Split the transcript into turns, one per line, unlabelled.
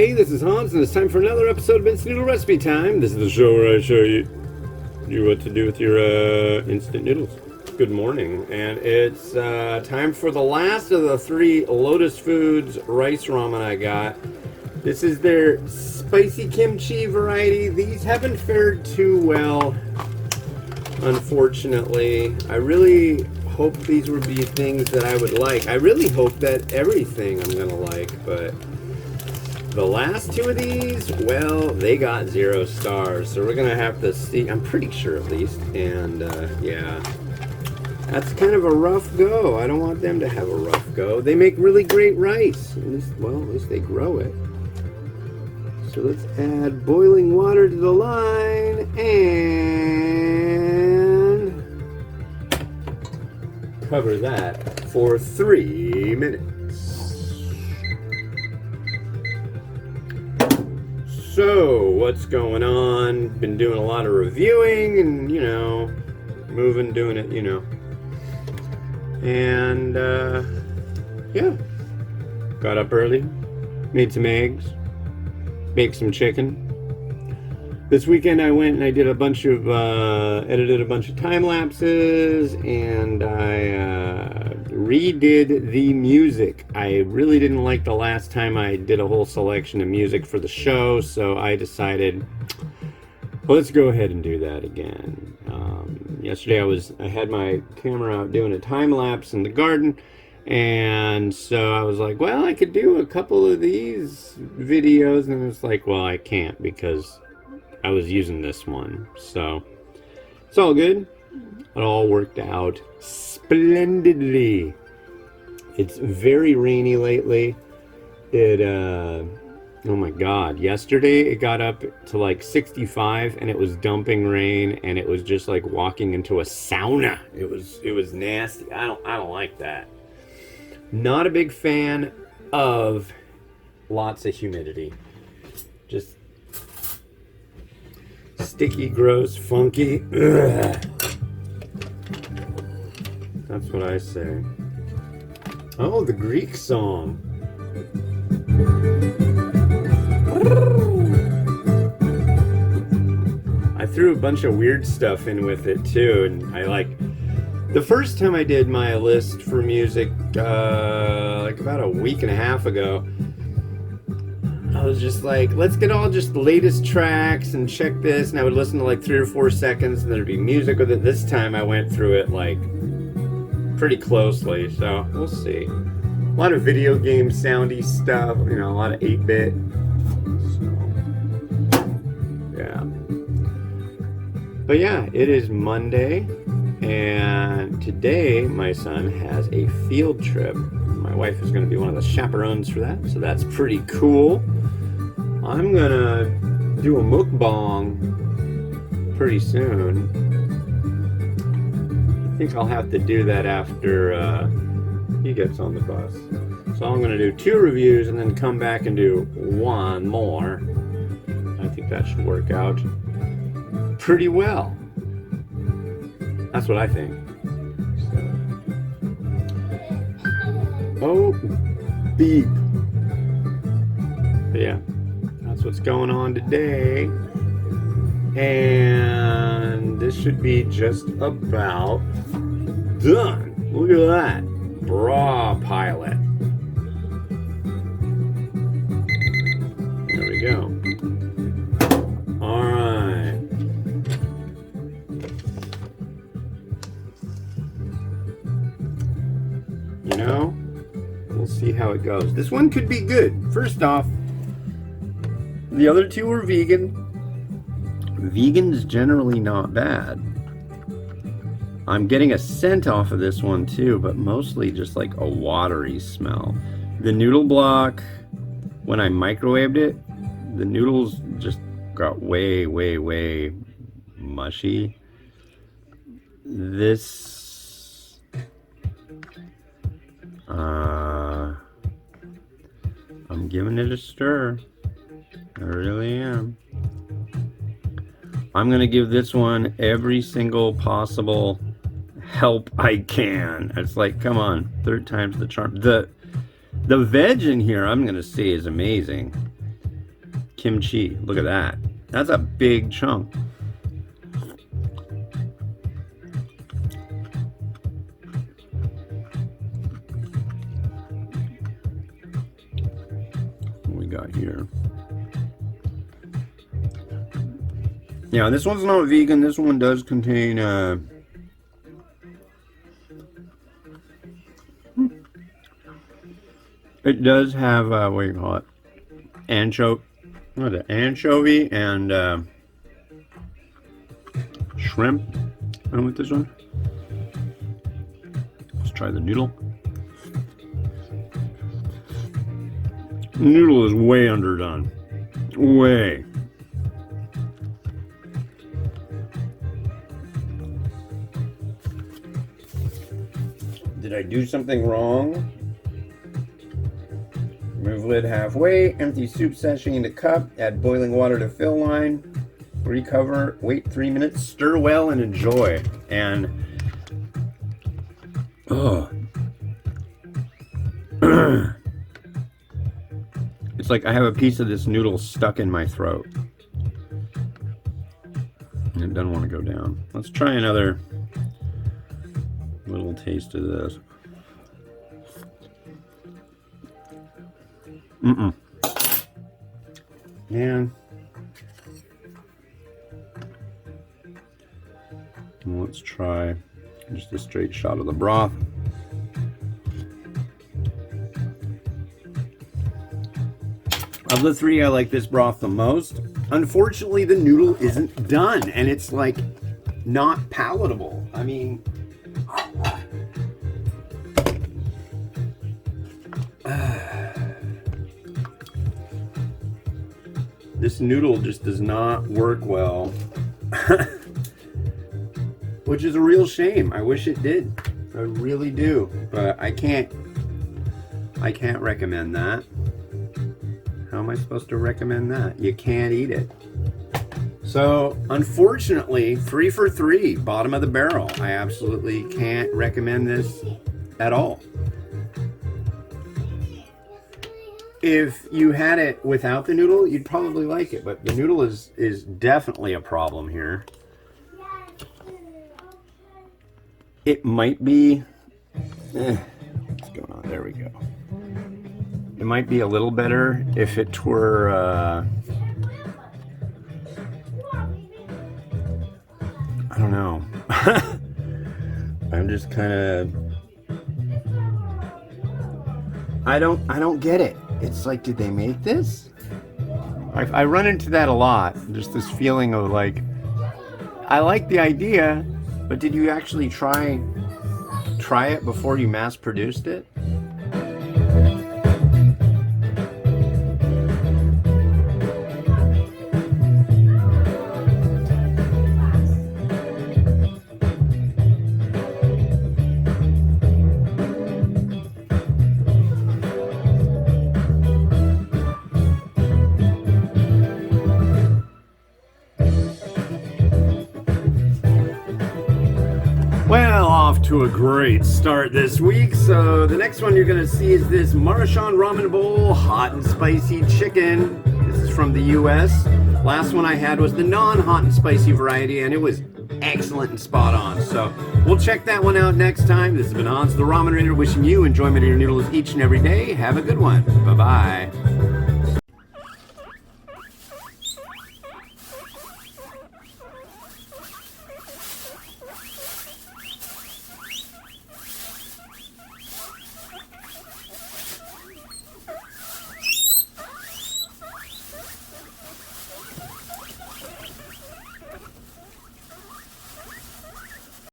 Hey, this is Hans, and it's time for another episode of Instant Noodle Recipe Time. This is the show where I show you what to do with your instant noodles. Good morning, and it's time for the last of the 3 Lotus Foods rice ramen I got. This is their spicy kimchi variety. These haven't fared too well, unfortunately. I really hope these would be things that I would like. I really hope that everything I'm gonna like, but the last 2 of these, well, they got 0 stars, so we're gonna have to see. I'm pretty sure, at least. And yeah, that's kind of a rough go. I don't want them to have a rough go. They make really great rice. At least they grow it. So let's add boiling water to the line and cover that for 3 minutes. So, what's going on? Been doing a lot of reviewing and, moving, doing it, And, yeah. Got up early, made some eggs, baked some chicken. This weekend I went and I did edited a bunch of time lapses, and I redid the music. I really didn't like the last time I did a whole selection of music for the show, so I decided, well, let's go ahead and do that again. Yesterday I had my camera out doing a time lapse in the garden, and so I was like, well, I could do a couple of these videos, and it's like, well, I can't because I was using this one. So it's all good. It all worked out splendidly. It's very rainy lately. Oh my god, yesterday it got up to like 65 and it was dumping rain, and it was just like walking into a sauna. It was nasty. I don't like that. Not a big fan of lots of humidity. Just sticky, gross, funky. Ugh. That's what I say. Oh, the Greek song. I threw a bunch of weird stuff in with it too, and the first time I did my list for music, like about a week and a half ago, I was just like, let's get all just the latest tracks and check this, and I would listen to like 3 or 4 seconds, and there'd be music with it. This time I went through it like pretty closely, so we'll see. A lot of video game soundy stuff, a lot of 8-bit. So, yeah. But yeah, it is Monday, and today my son has a field trip. My wife is going to be one of the chaperones for that, so that's pretty cool. I'm going to do a mukbang pretty soon. I think I'll have to do that after he gets on the bus. So I'm going to do 2 reviews and then come back and do 1 more. I think that should work out pretty well. That's what I think. Oh, beep. But yeah, that's what's going on today. And this should be just about done. Look at that. Raw pilot. There we go. Alright. We'll see how it goes. This one could be good. First off, the other 2 were vegan. Vegan's generally not bad. I'm getting a scent off of this one too, but mostly just like a watery smell. The noodle block, when I microwaved it, the noodles just got way, way, way mushy. This, I'm giving it a stir. I really am. I'm gonna give this one every single possible help I can. It's like, come on, 3rd time's the charm. The veg in here, I'm gonna say, is amazing. kimchi. Look at that. That's a big chunk. What we got here? Yeah, this one's not vegan. This one does contain it does have what do you call it? Anchovy and shrimp. And with this one, let's try the noodle. The noodle is way underdone. Way. Did I do something wrong? Remove lid halfway, empty soup sachet into cup, add boiling water to fill line, recover, wait 3 minutes, stir well, and enjoy. And, oh. It's like I have a piece of this noodle stuck in my throat. And it doesn't want to go down. Let's try another little taste of this. Man. And let's try just a straight shot of the broth. Of the three, I like this broth the most. Unfortunately, the noodle isn't done, and it's like not palatable. I mean, this noodle just does not work well, which is a real shame. I wish it did. I really do, but I can't recommend that. How am I supposed to recommend that? You can't eat it. So, unfortunately, 3 for 3, bottom of the barrel. I absolutely can't recommend this at all. If you had it without the noodle, you'd probably like it, but the noodle is definitely a problem here. It might be... what's going on? There we go. It might be a little better if it were... I don't know. I'm just kind of... I don't get it. It's like, did they make this? I run into that a lot. Just this feeling of like, I like the idea, but did you actually try it before you mass produced it? Well, off to a great start this week. So the next one you're going to see is this Marchand Ramen Bowl hot and spicy chicken. This is from the US. Last one I had was the non-hot and spicy variety, and it was excellent and spot on. So we'll check that one out next time. This has been Hans the Ramen Rater wishing you enjoyment of your noodles each and every day. Have a good one. Bye-bye.